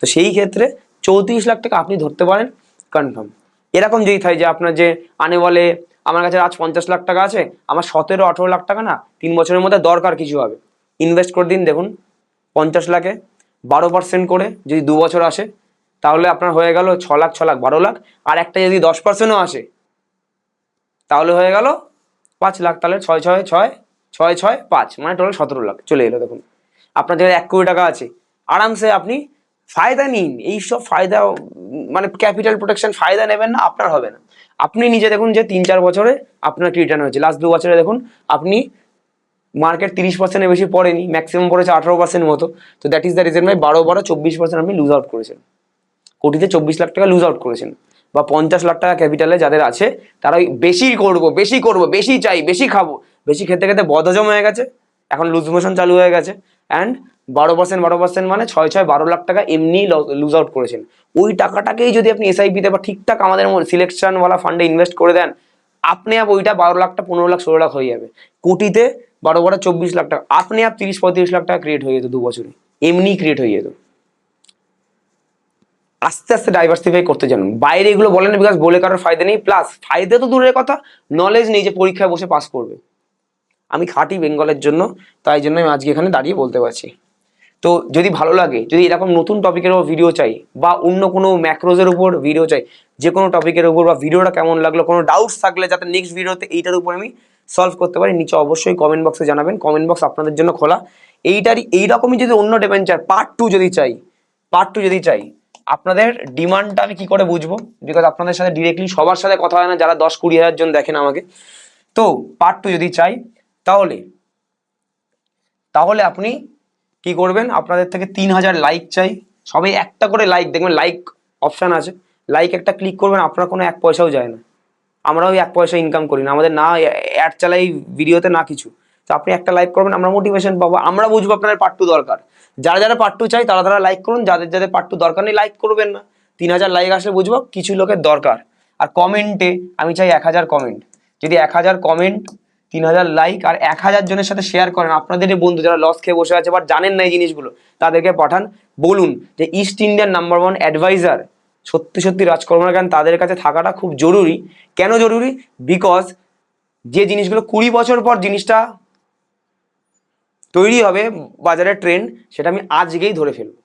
Speaker 1: তো সেই ক্ষেত্রে 34 লাখ টাকা আপনি ধরতে পারেন কনফার্ম। এরকম যদি থাকে যে আপনার যে আনে বলে আমার কাছে আজ 50 লাখ টাকা আছে, আমার 17-18 লাখ টাকা না 3 বছরের মধ্যে দরকার কিছু হবে, ইনভেস্ট করে দিন। দেখুন 50 লাখে 12% করে যদি 2 বছর আসে, তাহলে আপনার হয়ে গেল 6 লাখ 6 লাখ 12 লাখ, আর একটা যদি 10%ও আসে তাহলে হয়ে গেল 5 লাখ, তাহলে 6 6 6 6 6 5 মানে টোটাল 17 লাখ চলে এলো। দেখুন আপনার যেখানে 1 কোটি টাকা আছে, আরামসে আপনি ফায়দা নিন। এইসব ফায়দা মানে ক্যাপিটাল প্রোটেকশন ফায়দা নেবেন না, আপনার হবে না। আপনি নিজে দেখুন যে 3-4 বছরে আপনার কি রিটার্ন হয়েছে, লাস্ট 2 বছরে দেখুন আপনি মার্কেট 30%-এর বেশি পড়েনি, ম্যাক্সিমাম পড়েছে 18% মতো। তো that is the reason by 24% আপনি লুজ আউট করেছেন, কোটিতে 24 লাখ টাকা লুজ আউট করেছেন। বা 50 লাখ টাকা ক্যাপিটালে যাদের আছে, তারা ওই বেশি করবো বেশি করবো বেশি চাই বেশি খাবো, বেশি খেতে খেতে বদহজম হয়ে গেছে, এখন লুজ মোশন চালু হয়ে গেছে। অ্যান্ড 12% মানে 6-6-12 লাখ টাকা এমনি লুজ আউট করেছেন। ওই টাকাটাকেই যদি আপনি এসআইপিতে বা ঠিকঠাক আমাদের সিলেকশনওয়ালা ফান্ডে ইনভেস্ট করে দেন, আপনি আপ ওইটা 12 লাখটা 15 লাখ 16 লাখ হয়ে যাবে। কোটিতে 24 লাখ টাকা, আপনি আপ 30-35 লাখ টাকা ক্রিয়েট হয়ে যেত 2 বছরে, এমনি ক্রিয়েট হয়ে যেত। আস্তে আস্তে ডাইভার্সিফাই করতে জানুন, বাইরে এগুলো বলেন না বিকজ বলে কারোর ফায়দা নেই, প্লাস ফায়দা তো দূরের কথা, নলেজ নেই যে পরীক্ষায় বসে পাস করবে। আমি খাঁটি বেঙ্গলের জন্য, তাই জন্য আমি আজকে এখানে দাঁড়িয়ে বলতে পারছি। তো যদি ভালো লাগে, যদি এরকম নতুন টপিকের উপর ভিডিও চাই বা অন্য কোনো ম্যাক্রোজের উপর ভিডিও চাই, যে কোনো টপিকের উপর, বা ভিডিওটা কেমন লাগলো, কোনো ডাউটস থাকলে যাতে নেক্সট ভিডিওতে এইটার উপর আমি সলভ করতে পারি, নিচে অবশ্যই কমেন্ট বক্সে জানাবেন। কমেন্ট বক্স আপনাদের জন্য খোলা। এইরকমই যদি অন্য ডিভেঞ্চার পার্ট টু যদি চাই, আপনাদের ডিমান্ডটা আমি কি করে বুঝবো, বিকজ আপনাদের সাথে ডিরেক্টলি সবার সাথে কথা হয় না, যারা 10-20 হাজার জন দেখেন আমাকে। তো পার্ট টু যদি চাই, তাহলে আপনি কি করবেন, আপনাদের থেকে 3000 লাইক চাই, সবাই একটা করে লাইক, দেখবেন লাইক অপশান আছে, লাইক একটা ক্লিক করবেন, আপনার কোনো 1 পয়সাও যায় না, আমরাও 1 পয়সা ইনকাম করি না, আমাদের না অ্যাড চালাই ভিডিওতে না কিছু। তো আপনি একটা লাইক করবেন, আমরা মোটিভেশন পাবো, আমরা বুঝবো আপনাদের পার্ট টু দরকার। যারা যারা পার্ট টু চাই তারা লাইক করুন, যাদের যাদের পার্ট টু দরকার নেই লাইক করবেন না। 3000 লাইক আসলে বুঝবো কিছু লোকের দরকার। আর কমেন্টে আমি চাই 1000 কমেন্ট, যদি 1000 কমেন্ট, 3000 লাইক আর 1000 জনের সাথে শেয়ার করেন, আপনাদের বন্ধু যারা লস খেয়ে বসে আছে বা জানেন না এই জিনিসগুলো, তাদেরকে পাঠান, বলুন যে ইস্ট ইন্ডিয়ান নাম্বার 1 অ্যাডভাইজার সত্যি সত্যি রাজকর্মরা জ্ঞান তাদের কাছে থাকাটা খুব জরুরি। কেন জরুরি? বিকজ যে জিনিসগুলো 20 বছর পর জিনিসটা তৈরি হবে বাজারের ট্রেন্ড, সেটা আমি আজকেই ধরে ফেলবো।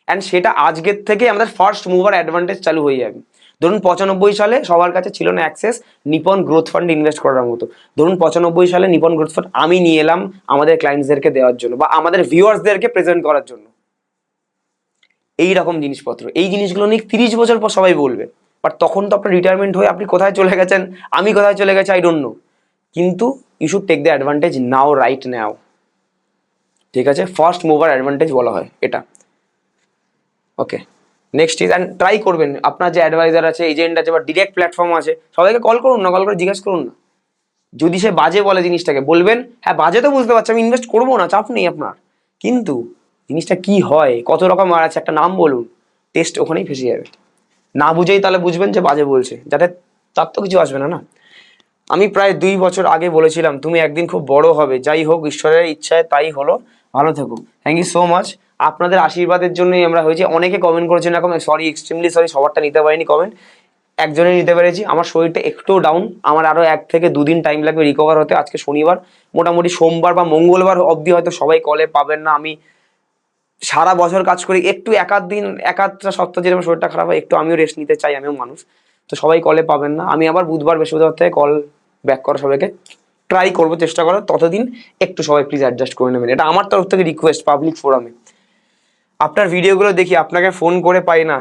Speaker 1: অ্যান্ড সেটা আজকের থেকে আমাদের ফার্স্ট মুভার অ্যাডভান্টেজ চালু হয়ে যাবে। ধরুন 95 সালে সবার কাছে ছিল না অ্যাক্সেস নিপন গ্রোথ ফান্ডে ইনভেস্ট করার মতো, ধরুন 95 সালে নিপন গ্রোথ ফান্ড আমি নিয়ে এলাম আমাদের ক্লায়েন্টসদেরকে দেওয়ার জন্য বা আমাদের ভিউয়ার্সদেরকে প্রেজেন্ট করার জন্য। এই রকম জিনিসপত্র, এই জিনিসগুলো নিয়ে 30 বছর পর সবাই বলবে, বাট তখন তো আপনার রিটায়ারমেন্ট হয়ে আপনি কোথায় চলে গেছেন, আমি কোথায় চলে গেছি, আই ডোন্ট নো। কিন্তু you should take the advantage now, right now. ঠিক আছে, ফার্স্ট মুভার অ্যাডভান্টেজ বলা হয় এটা। Okay, next is, and try করবেন আপনার যে অ্যাডভাইজার আছে, এজেন্ট আছে বা ডিরেক্ট প্ল্যাটফর্ম আছে, সবাইকে কল করুন না, কল করে জিজ্ঞেস করুন না। যদি সে বাজে বলে জিনিসটাকে, বলবেন হ্যাঁ বাজে তো বুঝতে পারছি, আমি ইনভেস্ট করবো না, চাপ নেই আপনার, কিন্তু জিনিসটা কি হয়, কত রকম আর আছে, একটা নাম বলুন, টেস্ট ওখানেই ফেসে যাবে। না বুঝেই তাহলে বুঝবেন যে বাজে বলছে, যাতে তার তো কিছু আসবে না না। আমি প্রায় 2 বছর আগে বলেছিলাম তুমি একদিন খুব বড় হবে, যাই হোক ঈশ্বরের ইচ্ছায় তাই হলো। ভালো থেকো, থ্যাংক ইউ সো মাচ। আপনাদের আশীর্বাদের জন্যই আমরা হয়েছি। অনেকে কমেন্ট করেছেন এরকম, সরি, এক্সট্রিমলি সরি, সবারটা নিতে পারিনি কমেন্ট, একজনে নিতে পেরেছি। আমার শরীরটা একটু ডাউন, আমার আরো 1 থেকে 2 দিন টাইম লাগবে রিকভার হতে। আজকে শনিবার, মোটামুটি সোমবার বা মঙ্গলবার অবধি হয়তো সবাই কলে পাবেন না। আমি সারা বছর কাজ করি, একটু একাধটা সপ্তাহ যেরকম শরীরটা খারাপ হয়, একটু আমিও রেস্ট নিতে চাই, আমিও মানুষ, তো সবাই কলে পাবেন না। আমি আবার বুধবার বৃহস্পতিবার থেকে কল ব্যাক করা সবাইকে ট্রাই করবো, চেষ্টা করার। ততদিন একটু সবাই প্লিজ অ্যাডজাস্ট করে নেবেন, এটা আমার তরফ থেকে রিকোয়েস্ট পাবলিক ফোরামে। আপনার ভিডিওগুলো দেখি, আপনাকে ফোন করে পাই না,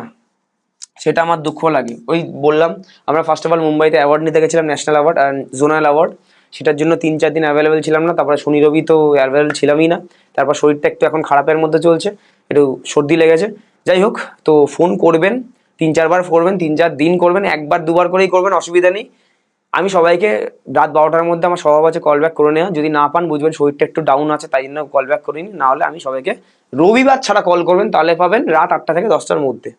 Speaker 1: সেটা আমার দুঃখ লাগে। ওই বললাম আমরা ফার্স্ট অফ অল মুম্বাইতে অ্যাওয়ার্ড নিতে গেছিলাম, national award and zonal award, সেটার জন্য 3-4 দিন অ্যাভেলেবেল ছিলাম না, তারপরে শনি রবি তো অ্যাভেলেবেল ছিলামই না, তারপর শরীরটা একটু এখন খারাপের মধ্যে চলছে, একটু সর্দি লেগেছে। যাই হোক, তো ফোন করবেন, 3-4 বার করবেন, 3-4 দিন করবেন, একবার দুবার করেই করবেন, অসুবিধা নেই। আমি সবাইকে রাত 12টার মধ্যে আমার স্বভাব আছে কল ব্যাক করে নেওয়া, যদি না পান বুঝবেন শরীরটা একটু ডাউন আছে তাই জন্য কল ব্যাক করিনি, না হলে আমি সবাইকে রবিবার ছাড়া কল করবেন, তাহলে পাবেন রাত 8টা থেকে 10টার মধ্যে।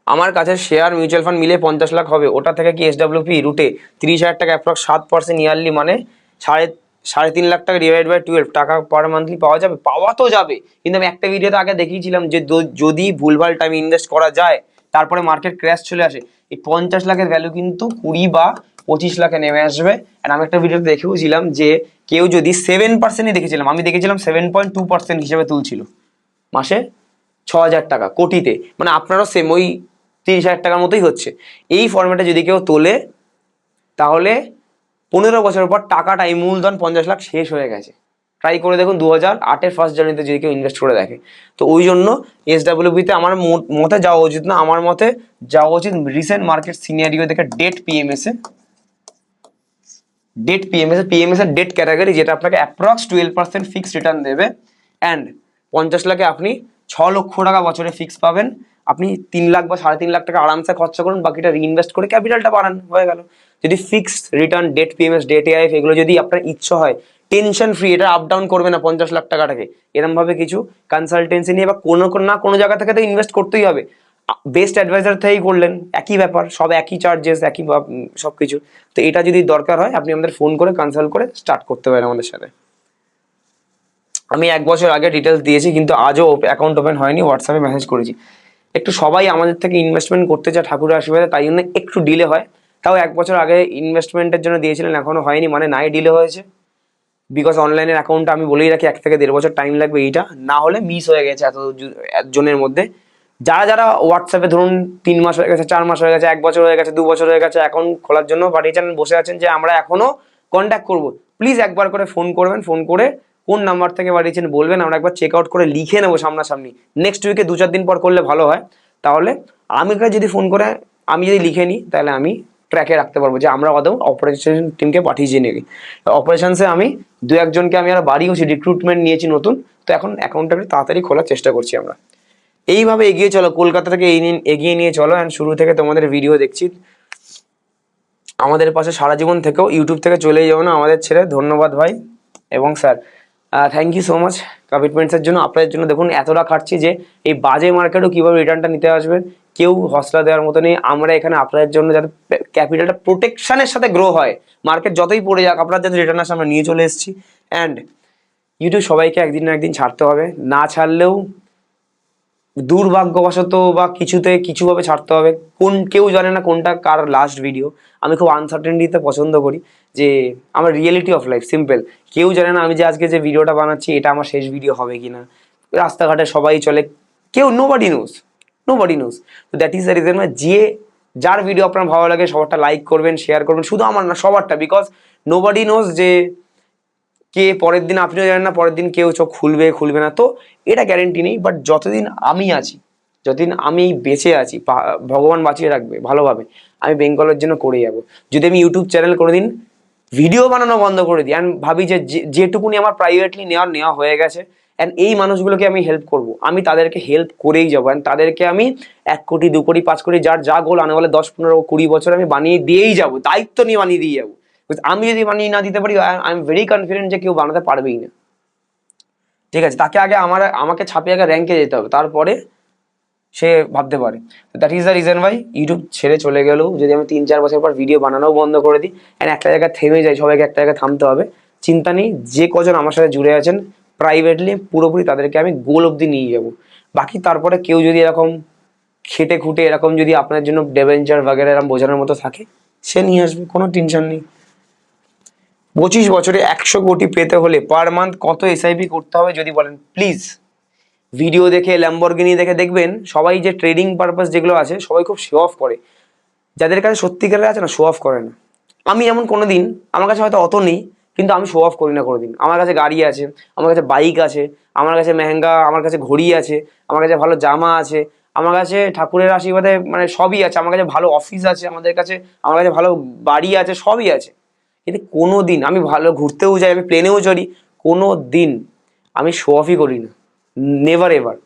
Speaker 1: আমার কাছে শেয়ার মিউচুয়াল ফান্ড মিলে 50 লাখ হবে, ওটা থেকে কি SWP রুটে 30,000 টাকা অ্যাপ্রক্স 7% ইয়ারলি মানে সাড়ে 3.5 লাখ টাকা ডিভাইড বাই 12 টাকা পার মান্থলি পাওয়া যাবে? পাওয়া তো যাবে, কিন্তু আমি একটা ভিডিওতে আগে দেখিয়েছিলাম যে যদি ভুলভাল টাইম ইনভেস্ট করা যায় তারপরে মার্কেট ক্র্যাশ চলে আসে, এই 50 লাখের ভ্যালু কিন্তু 20 বা 25 লাখে নেমে আসবে। অ্যান্ড আমি একটা ভিডিওতে দেখেওছিলাম যে কেউ যদি 7%ই দেখেছিলাম, আমি দেখেছিলাম 7.2% হিসেবে তুলছিল মাসে 6,000 টাকা কোটিতে, মানে আপনারও সেম ওই 30,000 টাকার মতোই হচ্ছে। এই ফর্মেটে যদি কেউ তোলে তাহলে 15 বছর পর টাকাটা এই মূলধন 50 লাখ শেষ হয়ে গেছে। ট্রাই করে দেখুন 2008-এর ফার্স্ট জার্নিতে যদি কেউ ইনভেস্ট করে দেখে। তো ওই জন্য SWP-তে আমার মতে যাওয়া উচিত না, আমার মতে যাওয়া উচিত রিসেন্ট মার্কেট সিনারিও দেখে ডেট PMS-এ, পিএমএস এর ডেট ক্যাটাগরি, যেটা আপনাকে অ্যাপ্রক্স 12% ফিক্সড রিটার্ন দেবে। অ্যান্ড 50 লাখে আপনি 6 লক্ষ টাকা বছরে ফিক্স পাবেন। আপনি 3 লাখ বা 3.5 লাখ টাকা আরামসে খরচা করুন, বাকিটা রিইনভেস্ট করে ক্যাপিটালটা বাড়ান, হয়ে গেল। যদি fixed return debt PMS debt AIF এগুলো যদি আপনার ইচ্ছা হয়, টেনশন ফ্রি, এটা আপ ডাউন করবে না 50 লাখ টাকাটাকে, এরকম ভাবে কিছু কনসালটেন্সি নিয়ে বা কোনো জায়গা থেকে তো ইনভেস্ট করতেই হবে। বেস্ট অ্যাডভাইজার থেকেই করলেন, একই ব্যাপার, সব একই চার্জেস, একই সব কিছু। তো এটা যদি দরকার হয় আপনি আমাদের ফোন করে কনসাল্ট করে স্টার্ট করতে পারেন আমাদের সাথে। আমি 1 বছর আগে ডিটেলস দিয়েছি, কিন্তু আজও অ্যাকাউন্ট ওপেন হয়নি, হোয়াটসঅ্যাপে মেসেজ করেছি। একটু সবাই আমাদের থেকে ইনভেস্টমেন্ট করতে চায় ঠাকুরের আশীর্বাদে, তাই জন্য একটু ডিলে হয়। তাও 1 বছর আগে ইনভেস্টমেন্টের জন্য দিয়েছিলেন, এখনো হয়নি মানে নাই, ডিলে হয়েছে। বিকজ অনলাইনের অ্যাকাউন্টটা আমি বলেই রাখি 1 থেকে 1.5 বছর টাইম লাগবে, এইটা না হলে মিস হয়ে গেছে এত জনের মধ্যে। যারা যারা হোয়াটসঅ্যাপে ধরুন 3 মাস হয়ে গেছে, 4 মাস হয়ে গেছে, 1 বছর হয়ে গেছে, 2 বছর হয়ে গেছে, অ্যাকাউন্ট খোলার জন্য পাঠিয়েছেন, বসে আছেন যে আমরা এখনো কন্ট্যাক্ট করবো, প্লিজ একবার করে ফোন করবেন, ফোন করে কোন নাম্বার থেকে পাঠিয়েছেন বলবেন, আমরা একবার চেক আউট করে লিখে নেবো সামনাসামনি। নেক্সট উইকে 2-4 দিন পর করলে ভালো হয়, তাহলে আমাকে যদি ফোন করে আমি যদি লিখে নিই তাহলে আমি ট্র্যাকে রাখতে পারবো যে আমরা আদৌ অপারেশন টিমকে পাঠিয়েছি নাকি। অপারেশনসে আমি 2-1 জনকে আমি আর বাড়িয়েছি, রিক্রুটমেন্ট নিয়েছি নতুন, তো এখন অ্যাকাউন্টটা তাড়াতাড়ি খোলার চেষ্টা করছি আমরা। এইভাবে এগিয়ে চলো, কলকাতা থেকে এগিয়ে নিয়ে চলো। অ্যান্ড শুরু থেকে তোমাদের ভিডিও দেখছি, আমাদের পাশে সারা জীবন থেকেও ইউটিউব থেকে চলেই যাবো না আমাদের ছেড়ে। ধন্যবাদ ভাই এবং sir, thank you so much কমিটমেন্টসের জন্য। আপনাদের জন্য দেখুন এতটা খাটছি যে এই বাজে মার্কেটও কীভাবে রিটার্নটা নিতে আসবেন, কেউ হসলা দেওয়ার মতো নেই। আমরা এখানে আপনাদের জন্য যাতে ক্যাপিটালটা প্রোটেকশনের সাথে গ্রো হয়, মার্কেট যতই পড়ে যাক আপনার যাতে রিটার্ন আসে আমরা নিয়ে চলে এসেছি। অ্যান্ড ইউটিউব সবাইকে একদিন না একদিন ছাড়তে হবে, না ছাড়লেও দুর্ভাগ্যবশত বা কিছুতে কিছুভাবে ছাড়তে হবে। কেউ জানে না কোনটা কার লাস্ট ভিডিও। আমি খুব আনসার্টেনটিতে পছন্দ করি, যে আমার রিয়েলিটি অফ লাইফ সিম্পল। কেউ জানে না আমি যে আজকে যে ভিডিওটা বানাচ্ছি এটা আমার শেষ ভিডিও হবে কিনা। রাস্তাঘাটে সবাই চলে, কেউ নোবডি নোজ। তো দ্যাট ইজ দ্য রিজন যে যার ভিডিও আপনার ভালো লাগে সবারটা লাইক করবেন, শেয়ার করবেন, শুধু আমার না সবারটা, বিকজ নোবডি নোজ যে কে পরের দিন, আপনিও জানেন না পরের দিন কেউ চোখ খুলবে না, তো এটা গ্যারেন্টি নেই। বাট যতদিন আমি আছি, যতদিন আমি বেঁচে আছি, ভগবান বাঁচিয়ে রাখবে ভালোভাবে, আমি বেঙ্গলের জন্য করে যাবো। যদি আমি ইউটিউব চ্যানেল কোনোদিন ভিডিও বানানো বন্ধ করে দিই, অ্যান্ড ভাবি যে যেটুকুনি আমার প্রাইভেটলি নেওয়া হয়ে গেছে, অ্যান্ড এই মানুষগুলোকে আমি হেল্প করব, আমি তাদেরকে হেল্প করেই যাবো। অ্যান্ড তাদেরকে আমি 1 কোটি 2 কোটি 5 কোটি যার যা গোল আনে বলে 10 15 20 বছর আমি বানিয়ে দিয়েই যাবো, দায়িত্ব নিয়ে বানিয়ে দিয়ে যাবো। আমি যদি বানিয়ে না দিতে পারি আই এম ভেরি কনফিডেন্ট যে কেউ বানাতে পারবেই না। ঠিক আছে, তাকে আগে আমাকে ছাপিয়ে আগে র্যাঙ্কে যেতে হবে, তারপরে সে ভাবতে পারে। দ্যাট ইজ দ্য রিজন ভাই ইউটিউব ছেড়ে চলে গেলেও যদি আমি 3-4 বছর পর ভিডিও বানানোও বন্ধ করে দিই, অ্যান্ড একটা জায়গায় থেমে যাই, সবাইকে একটা জায়গায় থামতে হবে, চিন্তা নেই। যে কজন আমার সাথে জুড়ে আছেন প্রাইভেটলি পুরোপুরি তাদেরকে আমি গোল অব্দি নিয়ে যাবো। বাকি তারপরে কেউ যদি এরকম খেটে খুঁটে এরকম যদি আপনার জন্য ডেভেঞ্চার বাগেরা এরকম বোঝানোর মতো থাকে, সে নিয়ে আসবে, কোনো টেনশন নেই। 25 বছরে 100 কোটি পেতে হলে পার মান্থ কত SIP করতে হবে যদি বলেন প্লিজ। ভিডিও দেখে ল্যাম্বরগিনি দেখে দেখবেন সবাই যে ট্রেডিং পারপাস যেগুলো আছে সবাই খুব শো অফ করে, যাদের কাছে সত্যিকারের আছে না শো অফ করে না। আমি যেমন কোনোদিন, আমার কাছে হয়তো অত নেই কিন্তু আমি শো অফ করি না কোনোদিন। আমার কাছে গাড়ি আছে, আমার কাছে বাইক আছে, আমার কাছে মেহেঙ্গা, আমার কাছে ঘড়ি আছে, আমার কাছে ভালো জামা আছে, আমার কাছে ঠাকুরের আশীর্বাদে মানে সবই আছে, আমার কাছে ভালো অফিস আছে, আমার কাছে ভালো বাড়ি আছে, সবই আছে, কিন্তু কোনো দিন আমি ভালো ঘুরতেও যাই, আমি প্লেনেও চড়ি, কোনো দিন আমি শো অফই করি না, নেভার এভার।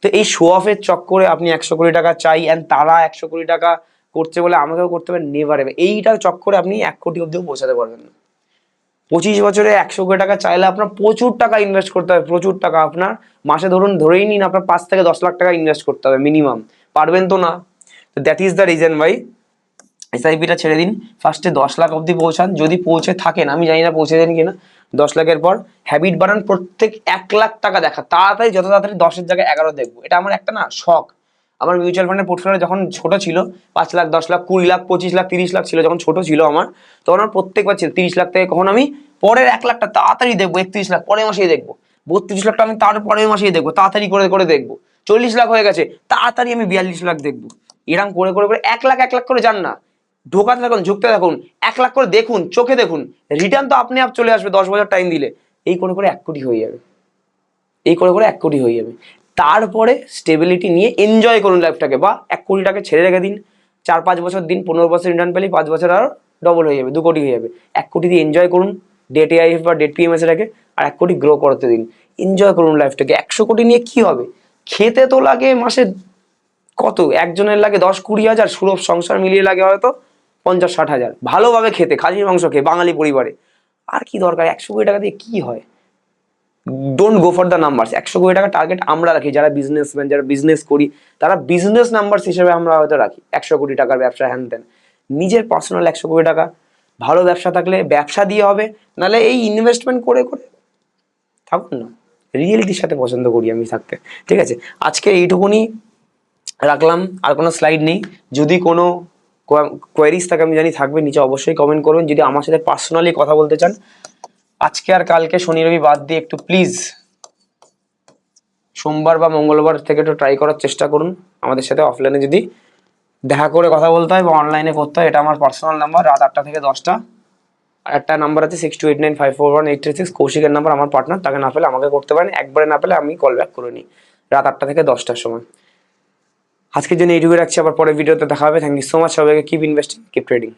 Speaker 1: তো এই শো অফের চক্করে আপনি 100 কোটি টাকা চাই অ্যান্ড তারা 100 কোটি টাকা করছে বলে আমাকেও করতে পারেন, নেভার এভার। এইটার চক্করে আপনি 1 কোটি অব্দিও পৌঁছাতে পারবেন না। 25 বছরে 100 কোটি টাকা চাইলে আপনার প্রচুর টাকা ইনভেস্ট করতে হবে, প্রচুর টাকা। আপনার মাসে ধরেই নিন আপনার 5 থেকে 10 লাখ টাকা ইনভেস্ট করতে হবে মিনিমাম। পারবেন তো না। তো দ্যাট ইজ দ্য রিজন ভাই এসআইপিটা ছেড়ে দিন, ফার্স্টে 10 লাখ অব্দি পৌঁছান, যদি পৌঁছে থাকেন, আমি জানি না পৌঁছে দেন কিনা। 10 লাখের পর হ্যাবিট বানান, প্রত্যেক 1 লাখ টাকা দেখা, তাড়াতাড়ি যত তাড়াতাড়ি 10-এর জায়গায় 11 দেখবো। এটা আমার একটা না শখ। আমার মিউচুয়াল ফান্ডের পোর্টফোলিও যখন ছোট ছিল, 5 লাখ, 10 লাখ, 20 লাখ, 25 লাখ, 30 লাখ ছিল, যখন ছোট ছিল আমার, তখন আমার প্রত্যেকবার ছিল 30 লাখ থেকে, কখন আমি পরের 1 লাখটা তাড়াতাড়ি দেখবো, 31 লাখ পরের মাসেই দেখবো, 32 লাখটা আমি তার পরের মাসেই দেখবো, তাড়াতাড়ি করে করে দেখবো, 40 লাখ হয়ে গেছে, তাড়াতাড়ি আমি 42 লাখ দেখবো। এরকম করে করে করে 1 লাখ 1 লাখ করে যান না, ঢোকাতে থাকুন, ঝুঁকতে থাকুন, 1 লাখ করে দেখুন, চোখে দেখুন, রিটার্ন তো আপনি আপ চলে আসবে 10 বছর টাইম দিলে। এই করে করে 1 কোটি হয়ে যাবে, এই করে করে 1 কোটি হয়ে যাবে। তারপরে স্টেবিলিটি নিয়ে এনজয় করুন লাইফটাকে, বা 1 কোটি টাকা ছেড়ে রেখে দিন, 4-5 বছর দিন, 15 বছর রিটার্ন পেলেই 5 বছর আর ডবল হয়ে যাবে, 2 কোটি হয়ে যাবে। 1 কোটি দিয়ে এনজয় করুন, ডেট এআইএফ বা ডেট পিএমএস রেখে, আর 1 কোটি গ্রো করতে দিন, এনজয় করুন লাইফটাকে। 100 কোটি নিয়ে কি হবে? খেতে তো লাগে মাসে কত, একজনের লাগে 10-20 হাজার, সুলভ সংসার মিলিয়ে লাগে হয়তো 50-60 হাজার, ভালোভাবে খেতে, খাসির মাংস খেয়ে, বাঙালি পরিবারে। আর কি দরকার? 100 কোটি টাকা দিয়ে কি হয়? Don't go for the numbers. 100 কোটি টাকা টার্গেট আমরা রাখি যারা বিজনেসম্যান, যারা বিজনেস করি, তারা বিজনেস নাম্বারস হিসেবে আমরা হয়তো রাখি 100 কোটি টাকার ব্যবসা, হ্যান ত্যান। নিজের পার্সোনাল 100 কোটি টাকা, ভালো ব্যবসা থাকলে ব্যবসা দিয়ে হবে, নাহলে এই ইনভেস্টমেন্ট করে করে থাকুন না। রিয়েলিটির সাথে পছন্দ করি আমি থাকতে। ঠিক আছে, আজকে এইটুকুনি রাখলাম, আর কোনো স্লাইড নেই। যদি কোনো কোয়ারিজ থাকে, আমি জানি থাকবে, নিচে অবশ্যই কমেন্ট করবেন। যদি আমার সাথে পার্সোনালি কথা বলতে চান, আজকে আর কালকে শনি রবি বাদ দিয়ে একটু প্লিজ সোমবার বা মঙ্গলবার থেকে একটু ট্রাই করার চেষ্টা করুন আমাদের সাথে অফলাইনে যদি দেখা করে কথা বলতে হয় বা অনলাইনে করতে হয়। এটা আমার পার্সোনাল নাম্বার, রাত 8টা থেকে 10টা। আর একটা নাম্বার আছে 6289541836, কৌশিকের নাম্বার, আমার পার্টনার, তাকে না পেলে আমাকে করতে পারেন, একবারে না পেলে আমি কল ব্যাক করে নিই রাত 8টা থেকে 10টার সময়। আজকের জন্য এইটুকু রাখছি, আবার পরে ভিডিওতে দেখা হবে। থ্যাংক ইউ সো মাচ সবাইকে। Keep investing, keep trading.